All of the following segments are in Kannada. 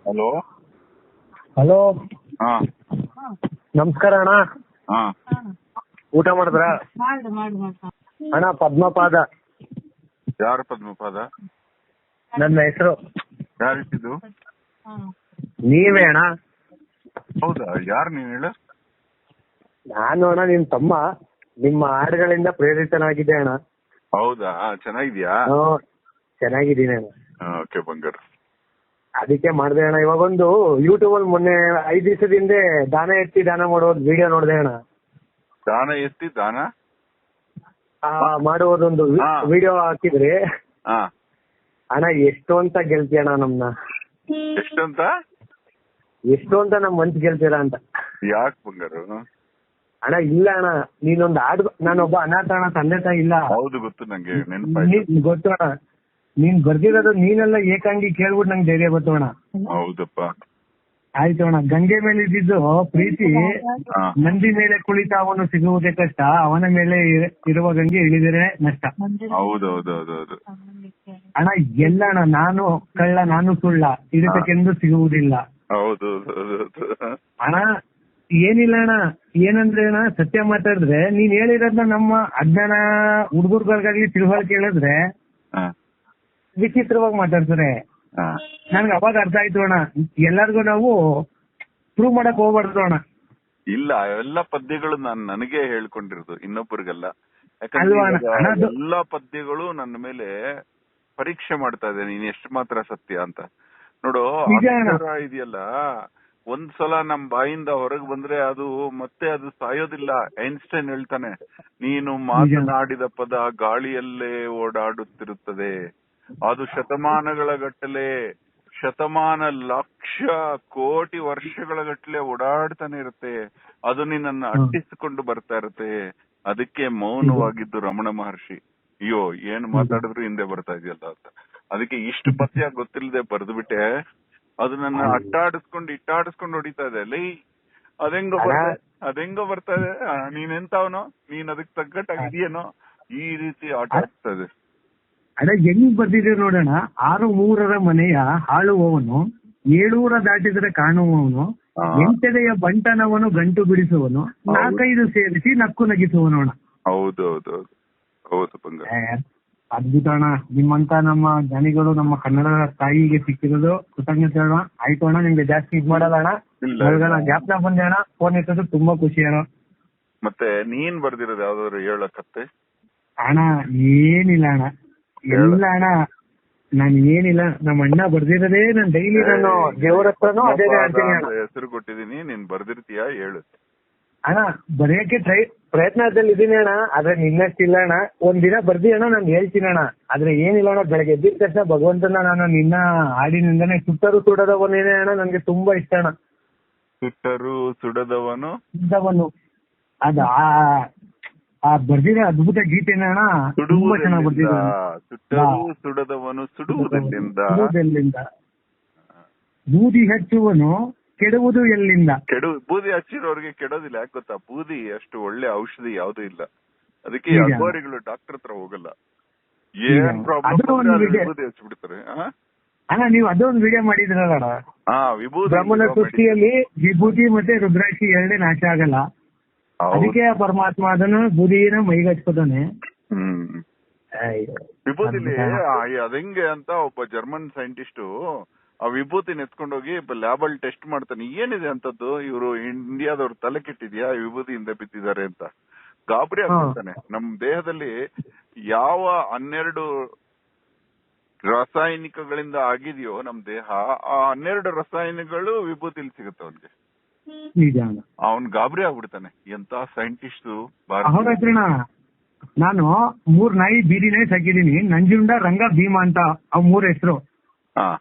ಹಲೋ. ಹಲೋ, ಹಾ ನಮಸ್ಕಾರ ಅಣ್ಣ. ಹಾ ಊಟ ಮಾಡಿದ್ರ ಅಣ್ಣ? ಪದ್ಮಪಾದ ಯಾರು ಪದ್ಮಪಾದ? ನನ್ನ ಹೆಸರು. ಯಾರಿಟ್ಟಿದ್ದು? ನೀವೇ ಅಣ್ಣ? ಹೌದಾ, ಯಾರು ನೀನ್ ಹೇಳು? ನಾನು ಅಣ್ಣ ನಿಮ್ ತಮ್ಮ. ನಿಮ್ಮ ಹಾಡುಗಳಿಂದ ಪ್ರೇರಿತನಾಗಿದ್ದೆ ಅಣ್ಣ. ಹೌದಾ, ಚೆನ್ನಾಗಿದ್ಯಾ? ಚೆನ್ನಾಗಿದ್ದೀನಿ ಅಣ್ಣ. ಓಕೆ ಬಂಗಾರ. ಅದಕ್ಕೆ ಮಾಡಿದೆ ಅಣ್ಣ. ಇವಾಗೊಂದು ಯೂಟ್ಯೂಬ್ ಅಲ್ಲಿ ಮೊನ್ನೆ 5 ದಿವಸದ ಹಿಂದೆ ದಾನ ಎತ್ತಿ ದಾನ ಮಾಡೋದು ವಿಡಿಯೋ ನೋಡಿದೆ ಅಣ್ಣ. ದಾನ ಎತ್ತಿ ದಾನ ಮಾಡುವುದೊಂದು ವಿಡಿಯೋ ಹಾಕಿದ್ರಿ ಹಾ. ಅಣ್ಣ. ಎಷ್ಟು ಅಂತ ಗೆಲ್ತೀಯಣ್ಣ ನಮ್ನ? ಎಷ್ಟು ಅಂತ ನಮ್ ಮನ್ಸು ಗೆಲ್ತೀರಾ ಅಂತ. ಯಾಕೆ ಬಂಗಾರು? ಅಣ್ಣ ಇಲ್ಲ ಅಣ್ಣ, ನೀನೊಂದು ಹಾಡು. ನಾನೊಬ್ಬ ಅನಾಥ ಅಣ್ಣ, ತಂದೆ ತಾಯಿ ಇಲ್ಲ. ಹೌದು ಗೊತ್ತು ನಂಗೆ, ನೆನಪಾಯ್ತು. ಗೊತ್ತು ಅಣ್ಣ. ನೀನ್ ಬರ್ದಿರೋದು ನೀನೆಲ್ಲ ಏಕಾಂಗಿ ಕೇಳ್ಬಿಟ್ಟು ನಂಗೆ ಧೈರ್ಯ ಗೊತ್ತು ಅಣ್ಣ. ಹೌದಪ್ಪ. ಆಯ್ತು ಅಣ್ಣ. ಗಂಗೆ ಮೇಲೆ ಇದ್ದಿದ್ದು ಪ್ರೀತಿ, ನಂದಿ ಮೇಲೆ ಕುಳಿತ ಅವನು ಸಿಗುವುದೇ ಕಷ್ಟ, ಅವನ ಮೇಲೆ ಇರುವ ಗಂಗೆ ಇಳಿದರೆ ನಷ್ಟ. ಹೌದೌದೌದೌದು ಅಣ್ಣ ಎಲ್ಲ ಅಣ್ಣ. ನಾನು ಕಳ್ಳ, ನಾನು ಸುಳ್ಳ, ಇದಕ್ಕೆಂದು ಸಿಗುವುದಿಲ್ಲ. ಹೌದು ಅಣ್ಣ ಏನಿಲ್ಲ ಅಣ್ಣ. ಏನಂದ್ರೆ ಅಣ್ಣ, ಸತ್ಯ ಮಾತಾಡಿದ್ರೆ ನೀನ್ ಹೇಳಿರೋದ್ನ ನಮ್ಮ ಅಜ್ಞಾನ ಹುಡುಗರ್ಗಾಗ್ಲಿ ತಿಳುವಳಿಕೆ ಹೇಳಿದ್ರೆ ವಿಚಿತ್ರವಾಗಿ ಮಾತಾಡ್ತಾರೆ. ನನ್ಗೆ ಅವಾಗ ಅರ್ಥ ಆಯ್ತು ಅಣ್ಣ, ಎಲ್ಲರಿಗೂ ನಾವು ಪ್ರೂವ್ ಮಾಡಕ್ ಹೋಗ್ಬಾರ್ದು ಅಣ್ಣ. ಇಲ್ಲ, ಎಲ್ಲ ಪದ್ಯಗಳು ನನಗೆ ಹೇಳ್ಕೊಂಡಿರೋದು, ಇನ್ನೊಬ್ಬರಿಗೆಲ್ಲ. ಅಲ್ವಾ ಅಣ್ಣ? ಯಾಕಂದ್ರೆ ಎಲ್ಲಾ ಪದ್ಯಗಳು ನನ್ನ ಮೇಲೆ ಪರೀಕ್ಷೆ ಮಾಡ್ತಾ ಇದೆ, ನೀನ್ ಎಷ್ಟು ಮಾತ್ರ ಸತ್ಯ ಅಂತ. ನೋಡು, ಅಕ್ಷರ ಇದೆಯಲ್ಲ, ಒಂದ್ಸಲ ನಮ್ ಬಾಯಿಂದ ಹೊರಗೆ ಬಂದ್ರೆ ಅದು ಮತ್ತೆ ಅದು ಸಾಯೋದಿಲ್ಲ. ಐನ್ಸ್ಟೈನ್ ಹೇಳ್ತಾನೆ, ನೀನು ಮಾತನಾಡಿದ ಪದ ಗಾಳಿಯಲ್ಲೇ ಓಡಾಡುತ್ತಿರುತ್ತದೆ, ಅದು ಶತಮಾನಗಳ ಗಟ್ಟಲೆ, ಶತಮಾನ ಲಕ್ಷ ಕೋಟಿ ವರ್ಷಗಳ ಗಟ್ಟಲೆ ಓಡಾಡ್ತಾನೆ ಇರುತ್ತೆ, ಅದು ನಿನ್ನನ್ನು ಅಟ್ಟಿಸಿಕೊಂಡು ಬರ್ತಾ ಇರುತ್ತೆ. ಅದಕ್ಕೆ ಮೌನವಾಗಿದ್ದು ರಮಣ ಮಹರ್ಷಿ. ಅಯ್ಯೋ, ಏನ್ ಮಾತಾಡಿದ್ರು ಹಿಂದೆ ಬರ್ತಾ ಇದೆಯಲ್ಲ ಅಂತ. ಅದಕ್ಕೆ ಇಷ್ಟು ಪದ್ಯ ಗೊತ್ತಿಲ್ಲದೆ ಬರ್ದು ಬಿಟ್ಟೆ, ಅದು ನನ್ನ ಇಟ್ಟಾಡಿಸ್ಕೊಂಡು ಹೊಡಿತಾ ಇದೆ. ಲೈ, ಅದೆಂಗೋ ಬರ್ತಾ ಇದೆ, ನೀನೆಂತವನೋ, ನೀನ್ ಅದಕ್ಕೆ ತಗ್ಗಟ್ಟಾಗಿದೆಯೇನೋ, ಈ ರೀತಿ ಆಟ ಆಡ್ತಾ ಇದೆ. ಅಡ ಹೆಂಗ್ ಬರ್ದಿದೆ ನೋಡೋಣ. 6 ಮನೆಯ ಹಾಳುವವನು, 7 ದಾಟಿದರೆ ಕಾಣುವವನು, 8 ಬಂಟನವನು ಗಂಟು ಬಿಡಿಸುವನು, 4 ಸೇರಿಸಿ ನಕ್ಕು ನಗಿಸುವನೋಣ. ಹೌದೌದೌದು ಹೌದು ಬಂಗಾರ. ಅದ್ಭುತ ಅಣ್ಣ. ನಿಮ್ಮಂತ ನಮ್ಮ ಜ್ಞಾನಿಗಳು ನಮ್ಮ ಕನ್ನಡ ತಾಯಿಗೆ ಸಿಕ್ಕಿರೋದು ಕೃತಜ್ಞತೆ ಅಣ್ಣ. ಆಯ್ತು ಅಣ್ಣ, ನಿಮ್ಗೆ ಜಾಸ್ತಿ ಇದ್ ಮಾಡಲ್ಲ ಅಣ್ಣ. ಜ್ಞಾಪನ ಬಂದೆ ಅಣ್ಣ, ಫೋನ್ ಎತ್ತೋದು ತುಂಬಾ ಖುಷಿ ಅಣ್ಣ. ಮತ್ತೆ ನೀನ್ ಬರ್ದಿರೋದು ಯಾವ್ದಾದ್ರು ಹೇಳಕತ್ತೆ? ಅಣ್ಣ ಏನಿಲ್ಲ ಅಣ್ಣ, ಎಲ್ಲ ಅಣ್ಣ. ನಾನು ಏನಿಲ್ಲ, ನಮ್ಮ ಅಣ್ಣ ಬರ್ದಿರೋದೇ ನಾನು ಡೈಲಿ ನಾನು ದೇವರ ಹತ್ರನೂ ಅದೇ ಹೇಳ್ತೀನಿ ಅಣ್ಣ. ಹೆಸರು ಕೊಟ್ಟಿದೀನಿ, ನೀನ್ ಬರ್ದಿರ್ತೀಯಾ ಹೇಳು ಅಣ್ಣ. ಬರೆಯಕ್ಕೆ ಪ್ರಯತ್ನದಲ್ಲಿ ಇದೀನಿ ಅಣ್ಣ, ಆದ್ರೆ ನಿನ್ನಷ್ಟಿಲ್ಲ ಅಣ್ಣ. ಒಂದಿನ ಬರ್ದಿ ಅಣ್ಣ, ನಾನು ಹೇಳ್ತೀನಿ ಅಣ್ಣ. ಆದ್ರೆ ಏನಿಲ್ಲ ಅಣ್ಣ, ಬೆಳಗ್ಗೆ ಎದ್ದಿದ ತಕ್ಷಣ ಭಗವಂತನ ನಾನು ನಿನ್ನ ಹಾಡಿನಿಂದಾನೆ ಸುಟ್ಟರು ಸುಡದವನೇನೆ ಅಣ್ಣ ನನ್ಗೆ ತುಂಬಾ ಇಷ್ಟ ಅಣ್ಣ. ಸುಟ್ಟರು ಸುಡದವನು ಅದ ಆ ಬರ್ದಿರೋ ಅದ್ಭುತ ಗೀತೆನ ಅಣ್ಣ, ತುಂಬಾ ಚೆನ್ನಾಗಿ ಬರ್ದಿರ. ಸುಟ್ಟರು ಸುಡದವನು ಸುಡುವುದೆಲ್ಲಿಂದ, ಬೂದಿ ಹಚ್ಚುವನು ಕೆಡುವುದು ಎಲ್ಲಿಂದ. ಬೂದಿ ಹಚ್ಚಿರೋರಿಗೆ ಕೆಡೋದಿಲ್ಲ. ಯಾಕೆ ಗೊತ್ತಾ? ಬೂದಿ ಅಷ್ಟು ಒಳ್ಳೆ ಔಷಧಿ ಯಾವ್ದು ಇಲ್ಲ. ಅದಕ್ಕೆ ಅಗೋರಿಗಳು ಡಾಕ್ಟರ್ ಹತ್ರ ಹೋಗಲ್ಲ. ಏನ್ ಪ್ರಾಬ್ಲಮ್ ಬೂದಿ ಹಚ್ಚಿಬಿಡ್ತಾರೆ. ಅಣ್ಣ ನೀವು ಅದೊಂದು ವಿಡಿಯೋ ಮಾಡಿದ್ರಲ್ಲ, ವಿಭೂತಿ ಬ್ರಹ್ಮನ ಸೃಷ್ಟಿಯಲ್ಲಿ ವಿಭೂತಿ ಮತ್ತೆ ರುದ್ರಾಕ್ಷಿ 2 ನಾಶ ಆಗಲ್ಲ. ಅದಕ್ಕೆ ಪರಮಾತ್ಮ ಅದನ್ನು ಬೂದಿನ ಮೈಗೆ ಹಚ್ಕೋತಾನೆ. ವಿಭೂತಿಲಿ ಅದಂಗೆ ಅಂತ ಒಬ್ಬ ಜರ್ಮನ್ ಸೈಂಟಿಸ್ಟ್ ಆ ವಿಭೂತಿನ ಎತ್ಕೊಂಡೋಗಿ ಲ್ಯಾಬ್ ಅಲ್ಲಿ ಟೆಸ್ಟ್ ಮಾಡ್ತಾನೆ. ಏನಿದೆ ಅಂತದ್ದು, ಇವರು ಇಂಡಿಯಾದವ್ರು ತಲೆ ಕೆಟ್ಟಿದ್ಯಾ, ವಿಭೂತಿಯಿಂದ ಬಿತ್ತಿದ್ದಾರೆ ಅಂತ ಗಾಬರಿ ಆಗ್ತಾನೆ. ನಮ್ ದೇಹದಲ್ಲಿ ಯಾವ 12 ರಾಸಾಯನಿಕಗಳಿಂದ ಆಗಿದೆಯೋ ನಮ್ ದೇಹ, ಆ 12 ರಾಸಾಯನಿಕಗಳು ವಿಭೂತಿಲಿ ಸಿಗುತ್ತೆ ಅವನ್ಗೆ. ಅವನ್ ಗಾಬರಿ ಆಗ್ಬಿಡ್ತಾನೆ. ಎಂತ ಸೈಂಟಿಸ್ಟ್. ನಾನು 3 ನಾಯಿ ಬೀದಿ ನಾಯಿ ಸಾಕಿದೀನಿ, ನಂಜುಂಡ, ರಂಗ, ಭೀಮಾ ಅಂತ ಅವ್ 3 ಹೆಸರು.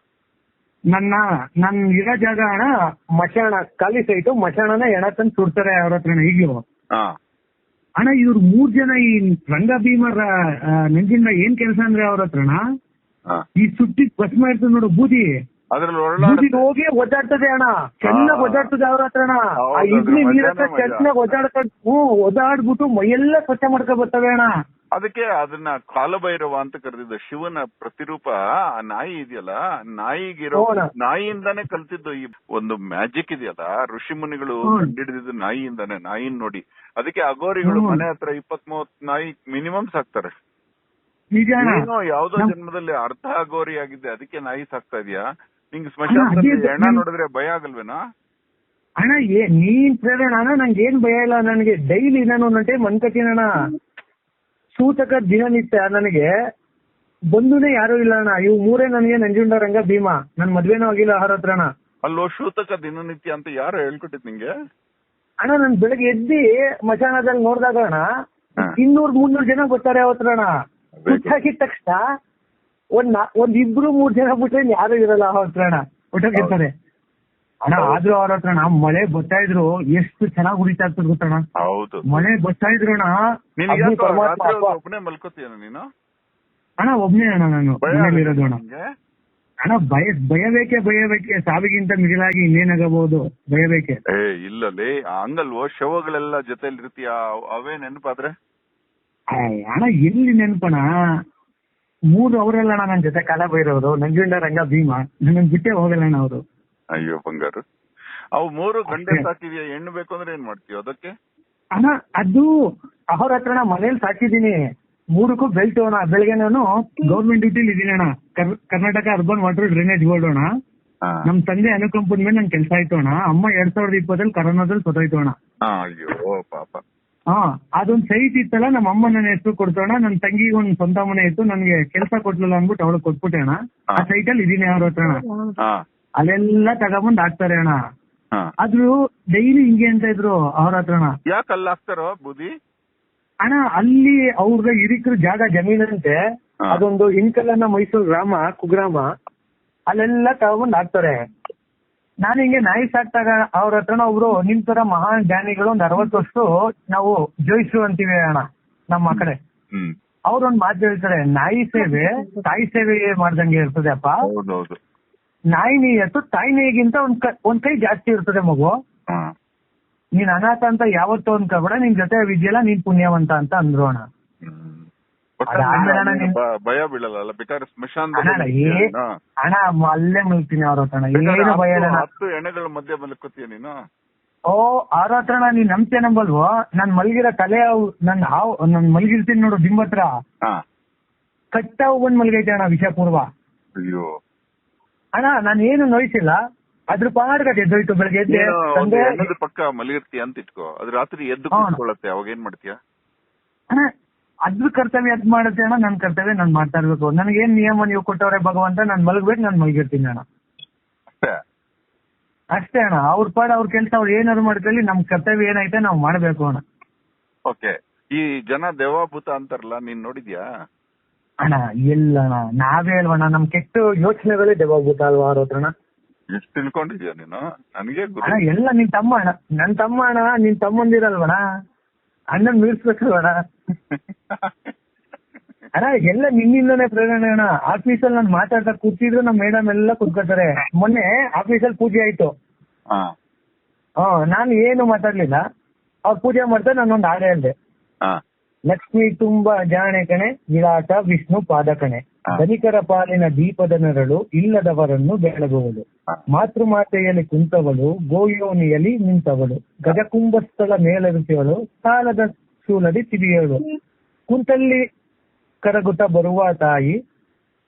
ನನ್ ಇರೋ ಜಾಗ ಅಣ್ಣ ಮಶಾಣ, ಖಾಲಿ ಸೈಟು. ಮಶಾಣನ ಎಣ ತಂದು ಸುಡ್ತಾರೆ ಅವ್ರ ಹತ್ರನ ಈಗ್ಲೂ ಅಣ್ಣ. ಇವ್ರು 3 ಜನ ಈ ರಂಗ, ಭೀಮ, ನಂಜುಂಡ ಏನ್ ಕೆಲಸ ಅಂದ್ರೆ ಅವ್ರ ಹತ್ರನ ಈ ಸುಟ್ಟಿ ಭಸ್ಮ ಇರ್ತದೆ ನೋಡು ಬೂದಿ, ಬೂದಿ ಹೋಗಿ ಒದ್ದಾಡ್ತದೆ ಅಣ್ಣ. ಚೆನ್ನಾಗ್ ಒದ್ದಾಡ್ತದೆ ಅವ್ರ ಹತ್ರನ. ಆ ಇಡ್ಲಿ ನೀರ ಚೆನ್ನಾಗ್ ಒದ್ದಾಡ್ಬಿಟ್ಟು ಮೈಯೆಲ್ಲ ಸ್ವಚ್ಛ ಮಾಡ್ಕೊ ಬರ್ತವೆ ಅಣ್ಣ. ಅದಕ್ಕೆ ಅದನ್ನ ಕಾಲಭೈರವ ಅಂತ ಕರೆದಿದ್ದು. ಶಿವನ ಪ್ರತಿರೂಪ ಆ ನಾಯಿ ಇದೆಯಲ್ಲ, ನಾಯಿಗಿರೋ ನಾಯಿಯಿಂದಾನೇ ಕಲ್ತಿದ್ದು ಈ ಒಂದು ಮ್ಯಾಜಿಕ್ ಇದೆಯಲ್ಲ. ಋಷಿ ಮುನಿಗಳು ಕಂಡಿಡಿದಿದ್ದು ನಾಯಿಯಿಂದಾನೆ. ನಾಯಿನ್ ನೋಡಿ ಅದಕ್ಕೆ ಅಗೋರಿಗಳು ಮನೆ ಹತ್ರ 20-30 ನಾಯಿ ಮಿನಿಮಮ್ ಸಾಕ್ತಾರೆ. ನೀನು ಯಾವ್ದೋ ಜನ್ಮದಲ್ಲಿ ಅರ್ಧ ಅಗೋರಿ ಆಗಿದ್ದೆ, ಅದಕ್ಕೆ ನಾಯಿ ಸಾಕ್ತಾ ಇದೀಯಾ? ನಿಂಗೆ ಸ್ಮಶಾನದಲ್ಲಿ ಹೆಣ ನೋಡಿದ್ರೆ ಭಯ ಆಗಲ್ವೇನಾ? ಅಣ್ಣ ನೀನ್ ಪ್ರೇರಣ ಅಣ್ಣ, ನಂಗೆ ಏನ್ ಭಯ ಇಲ್ಲ. ನನಗೆ ಡೈಲಿ ನಾನು ಒಂದೊಂದು ಟೈಮ್ ಅನ್ಕೋತೀನಣ್ಣ, ಸೂತಕ ದಿನನಿತ್ಯ ನನಗೆ ಬಂಧುನೇ ಯಾರು ಇಲ್ಲ ಅಣ್ಣ. ಇವು ಮೂರೇ ನನಗೆ ನಂಜುಂಡ, ರಂಗ, ಭೀಮಾ. ನನ್ ಮದ್ವೆನೂ ಆಗಿಲ್ಲ ಅವ್ರ ಹತ್ರ ಅಣ್ಣ. ಅಲ್ಲೋ ಸೂತಕ ದಿನನಿತ್ಯ ಅಂತ ಯಾರು ಹೇಳ್ಕೊಟ್ಟಿದ್ ನಿಂಗೆ? ಅಣ್ಣ ನನ್ ಬೆಳಗ್ಗೆ ಎದ್ದಿ ಮಶಾನದಲ್ಲಿ ನೋಡ್ದಾಗ ಅಣ್ಣ 200-300 ಜನ ಬರ್ತಾರೆ ಅವತ್ರ ಅಣ್ಣ. ಹುಟ್ಟಾಕಿದ ತಕ್ಷಣ ಒಂದ್ 2-3 ಜನ ಬಿಟ್ರೆ ಯಾರು ಇರಲ್ಲ ಅವತ್ರ ಅಣ್ಣ, ಹುಟ್ಟಾಕಿರ್ತಾರೆ ಅಣ್ಣ. ಆದ್ರೂ ಅವ್ರ ಹತ್ರ ಅಣ್ಣ ಮಳೆ ಬರ್ತಾ ಇದ್ರು ಎಷ್ಟು ಚೆನ್ನಾಗಿ ಹುಡಿತಾ ಇರ್ತದೆ ಗೊತ್ತಣ್ಣ. ಹೌದು, ಮಳೆ ಬರ್ತಾ ಇದ್ರು ಅಣ್ಣ. ಒಬ್ಬನೇ ಮಲ್ಕೋತೀಯ ನೀನು? ಅಣ್ಣ ಒಬ್ನೇ ಅಣ್ಣ, ನಾನು ಮನೇಲಿ ಇರೋದು ಅಣ್ಣ. ಅಣ್ಣ ಭಯಬೇಕೆ ಸಾವಿಗಿಂತ ಮಿಗಿಲಾಗಿ ಇನ್ನೇನಾಗಬಹುದು, ಭಯಬೇಕೆ. ಇಲ್ಲಲ್ಲಿ ಹಂಗಲ್ವೋ, ಶವಗಳೆಲ್ಲ ಜೊತೆಲಿ ಇರ್ತೀಯ, ಅವೇ ನೆನಪಾದ್ರೆ? ಅಣ್ಣ ಎಲ್ಲಿ ನೆನಪಣ, 3 ಅವರಲ್ಲ ಅಣ್ಣ ನನ್ ಜೊತೆ ಕಾಲ ಬೈರೋರು, ನಂಜುಂಡ, ರಂಗ, ಭೀಮಾ. ನನ್ನ ಬಿಟ್ಟೆ ಹೋಗಲ್ಲ ಅಣ್ಣ ಅವರು. ಅಯ್ಯೋ ಬಂಗಾರು, ಅವು 3 ಗಂಟೆ ಸಾಕಿದ್ಯಾ? ಹೆಣ್ಣು ಬೇಕು ಅಂದ್ರೆ ಏನ್ ಮಾಡ್ತೀವಿ ಅದಕ್ಕೆ? ಅಣ್ಣ ಅದು ಅವ್ರ ಹತ್ರ ಮನೇಲಿ ಸಾಕಿದೀನಿ. 3ಕ್ಕೂ ಬೆಲ್ಟ್ ಅಣ್ಣ. ಬೆಳಗ್ಗೆ ನಾನು ಗೌರ್ಮೆಂಟ್ ಡ್ಯೂಟಿಲಿ ಇದೀನಿ ಅಣ್ಣ, Karnataka urban water drainage board ಅಣ್ಣ. ನಮ್ ತಂದೆ ಅನುಕಂಪದ ಮೇಲೆ ನನ್ ಕೆಲಸ ಆಯ್ತು ಅಣ್ಣ. ಅಮ್ಮ 2020 ಕರೋನಾದಲ್ಲಿ ಸತ್ತೋಯ್ತು ಅಣ್ಣ. ಅಯ್ಯೋ ಪಾಪ. ಅದೊಂದ್ ಸೈಟ್ ಇತ್ತಲ್ಲ, ನಮ್ಮ ಅಮ್ಮ ನನ್ನ ಹೆಸರು ಕೊಡ್ತೋಣ. ನನ್ ತಂಗಿಗೆ ಒಂದ್ ಸ್ವಂತ ಮನೆ ಇತ್ತು, ನನ್ಗೆ ಕೆಲಸ ಕೊಡ್ಲಿಲ್ಲ ಅಂದ್ಬಿಟ್ಟು ಅವಳು ಕೊಟ್ಬಿಟ್ಟೆ ಅಣ್ಣ. ಆ ಸೈಟಲ್ಲಿ ಇದೀನಿ ಅವ್ರ ಹತ್ರ ಅಣ್ಣ. ಅಲ್ಲೆಲ್ಲ ತಗೊಂಬಂದ್ ಹಾಕ್ತಾರೆ ಅಣ್ಣ. ಆದ್ರೂ ಡೈಲಿ ಹಿಂಗೆ ಅಂತ ಇದ್ರು ಅವ್ರ ಹತ್ರ ಅಣ್ಣ. ಯಾಕೆ ಅಲ್ಲಿ ಹಾಕ್ತಾರೋ ಬೂದಿ ಅಣ್ಣ? ಅಲ್ಲಿ ಅವ್ರ ಹಿರಿಕರು ಜಾಗ ಜಮೀನಂತೆ, ಅದೊಂದು ಇನ್ಕಲನ್ನ ಮೈಸೂರು ಗ್ರಾಮ, ಕುಗ್ರಾಮ. ಅಲ್ಲೆಲ್ಲ ತಗೊಂಬಂದ್ ಹಾಕ್ತಾರೆ. ನಾನು ಹಿಂಗೆ ನಾಯಿ ಸಾಕ್ತಾಗ ಅವ್ರ ಹತ್ರನ ಒಬ್ರು ನಿಮ್ ತರ ಮಹಾನ್ ಜ್ಞಾನಿಗಳು ಒಂದ್ 60 ವರ್ಷ ನಾವು ಜೋಯಿಸು ಅಂತೀವಿ ಅಣ್ಣ ನಮ್ಮ ಕಡೆ. ಅವ್ರೊಂದ್ ಮಾತು ಹೇಳ್ತಾರೆ, ನಾಯಿ ಸೇವೆ ತಾಯಿ ಸೇವೆ ಮಾಡ್ದಂಗೆ ಇರ್ತದೆ ಅಪ್ಪ. ನಾಯಿ ನೀಯತ್ತು ತಾಯಿ ನೇಗಿಂತ ಒಂದ್ ಕೈ ಜಾಸ್ತಿ ಇರ್ತದೆ ಮಗು. ನೀನ್ ಅನಾಥ ಅಂತ ಯಾವತ್ತೂ ಅನ್ಕೋಬೇಡ, ನಿನ್ ಜೊತೆ ವಿದ್ಯೆಲ್ಲ ನೀನ್ ಪುಣ್ಯವಂತ ಅಂತ ಅಂದ್ರು ಅಣ್ಣ. ಭಯ ಬೀಳಲ್ಲ ಬೇಕಾದ್ರೆ ಸ್ಮಶಾನ ಅಣ್ಣ ಅಲ್ಲೇ ಮಲ್ತೀನಿ ಅವ್ರ ಹತ್ರ. ಏನು ಭಯ ಇಲ್ಲ. 10 ಎಣೆಗಳ ಮಧ್ಯೆ ಮಲ್ಕೋತೀಯ ನೀನು? ಅವ್ರ ಹತ್ರ ನೀನ್ ನಂಬ್ತೀಯ ನಂಬಲ್ವೋ, ನಾನ್ ಮಲ್ಗಿರೋ ತಲೆ ನನ್ ಮಲ್ಗಿರ್ತೀನಿ ನೋಡು ದಿಂಬ ಹತ್ರ, ಕಟ್ಟ ಬಂದ್ ಮಲ್ಗೈತೆ ಅಣ್ಣ ವಿಷಪೂರ್ವ. ಅಯ್ಯೋ ಅಣ್ಣ ನಾನು ಏನು ನೋಯಿಸಿಲ್ಲ, ಅದ್ರ ಪಾಡ್ಗಡೆ ಎದ್ದೋಯ್ತು ಬೆಳಗ್ಗೆ ಎದ್ದೆ. ಪಕ್ಕ ಮಲಗಿರ್ತೀಯ ಅಂತ ಇಟ್ಕೋ, ಅದ್ ರಾತ್ರಿ ಎದ್ದು ಕೂತ್ಕೊಳ್ಳುತ್ತೆ, ಅವಾಗ ಏನ್ ಮಾಡ್ತೀಯ? ಅಣ್ಣ ಅದ್ರ ಕರ್ತವ್ಯ ಅದ್ ಮಾಡುತ್ತೆ ಅಣ್ಣ, ನನ್ ಕರ್ತವ್ಯ ನಾನ್ ಮಾಡ್ತಾ ಇರ್ಬೇಕು. ನನ್ಗೇನ್ ನಿಯಮ ನೀವು ಕೊಟ್ಟವ್ರೆ ಭಗವಂತ, ನಾನ್ ಮಲಗ್ಬೇಕು, ನಾನ್ ಮಲಗಿರ್ತೀನಿ ಅಣ್ಣ. ಅಷ್ಟೇ ಅಣ್ಣ. ಅವ್ರ ಪಾಡ ಅವ್ರ ಕೆಲ್ಸ ಅವ್ರು ಏನಾದ್ರು ಮಾಡ್ಕೊಳ್ಳಿ, ನಮ್ ಕರ್ತವ್ಯ ಏನೈತೆ ನಾವ್ ಮಾಡ್ಬೇಕು ಅಣ್ಣ. ಓಕೆ. ಈ ಜನ ದೇವಾಭೂತ ಅಂತಾರಲ್ಲ, ನೀನ್ ನೋಡಿದ್ಯಾ? ಅಣ್ಣ ಇಲ್ಲ ಅಣ್ಣ, ನಾವೇ ಅಲ್ವಣ್ಣ, ನಮ್ ಕೆಟ್ಟ ಯೋಚನೆಗಳೇ ದೇವಾಭೂತ ಅಲ್ವಾ ಅವ್ರ ಹತ್ರಣ. ಎಷ್ಟು ತಿಳ್ಕೊಂಡಿದ್ಯಾ ನೀನು? ನನಗೆ ಅಣ್ಣ ಎಲ್ಲ ನಿನ್ ತಮ್ಮ ಅಣ್ಣ, ನನ್ ತಮ್ಮ ಅಣ್ಣ, ನಿನ್ ತಮ್ಮಂದಿರಲ್ವಣ, ಅಣ್ಣನ್ ಮೀರ್ಸ್ಬೇಕಲ್ವಣ ಅಣ್ಣ. ಎಲ್ಲ ನಿನ್ನಿಂದನೇ ಪ್ರೇರಣೆ ಅಣ್ಣ. ಆಫೀಸಲ್ಲಿ ನಾನು ಮಾತಾಡ್ತಾ ಕೂತಿದ್ರು ನಮ್ಮ ಮೇಡಮ್ ಎಲ್ಲ ಕುತ್ಕೋತಾರೆ. ಮೊನ್ನೆ ಆಫೀಸಲ್ಲಿ ಪೂಜೆ ಆಯ್ತು, ನಾನು ಏನು ಮಾತಾಡ್ಲಿಲ್ಲ. ಅವ್ರು ಪೂಜೆ ಮಾಡ್ತಾ ನಾನೊಂದು ಹಾಡು ಹೇಳ್ದೆ, ಲಕ್ಷ್ಮಿ ತುಂಬಾ ಜಾಣೆ ಕಣೆ, ವಿರಾಟ ವಿಷ್ಣು ಪಾದ ಕಣೆ, ಧನಿಕರ ಪಾಲಿನ ದೀಪದ ನೆರಳು, ಇಲ್ಲದವರನ್ನು ಬೆಳಗುವಳು, ಮಾತೃಮಾತೆಯಲ್ಲಿ ಕುಂತವಳು, ಗೋಯೋನಿಯಲ್ಲಿ ನಿಂತವಳು, ಗಜಕುಂಭಸ್ಥಳ ಮೇಲೆರಿಸಿವಳು, ಸಾಲದ ಶೂಲದಿ ತಿವಿಯಳು, ಕುಂತಲ್ಲಿ ಕರಗುತ್ತ ಬರುವ ತಾಯಿ,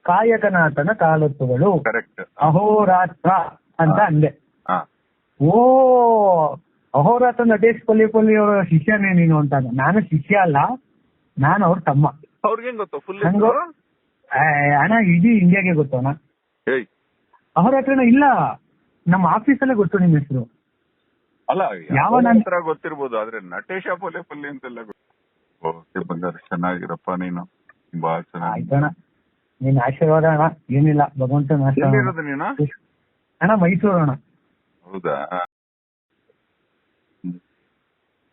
ಕಾಯಕನಾಥನ ಕಾಲೊತ್ತುವಳು, ಅಹೋರಾತ್ರ ಅಂತ ಅಂದೆ. ಓ ಅಹೋರಾತ್ರ ನಟೇಶ್ ಪಲ್ಲಿ ಅವರ ಶಿಷ್ಯನೇ ನೀನು ಅಂತ. ನಾನು ಶಿಷ್ಯ ಅಲ್ಲ, ನಾನು ಅವ್ರ ತಮ್ಮ. ಅಣ್ಣ ಇಡೀ ಇಂಡಿಯಾಗೆ ಗೊತ್ತು ಅಣ್ಣ. ಅಹೋರಾತ್ರನ ಇಲ್ಲ, ನಮ್ಮ ಆಫೀಸಲ್ಲೇ ಗೊತ್ತು ನಿಮ್ಮ ಹೆಸರು. ಅಲ್ಲ ಯಾವ ನಂತರ ಗೊತ್ತಿರ್ಬೋದು, ಆದ್ರೆ ನಟೇಶ ಪಲ್ಲಿ ಅಂತೆಲ್ಲ ಬಂಗಾರ. ಚೆನ್ನಾಗಿರಪ್ಪ ನೀನು, ತುಂಬಾ ಚೆನ್ನಾಗಿ. ನೀನ್ ಆಶೀರ್ವಾದ ಅಣ್ಣ, ಏನಿಲ್ಲ ಭಗವಂತನ ಆಶೀರ್ವಾದ. ಅಣ್ಣ ಮೈಸೂರು ಅಣ್ಣ. ಹೌದಾ?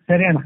ಸರಿ ಅಣ್ಣ.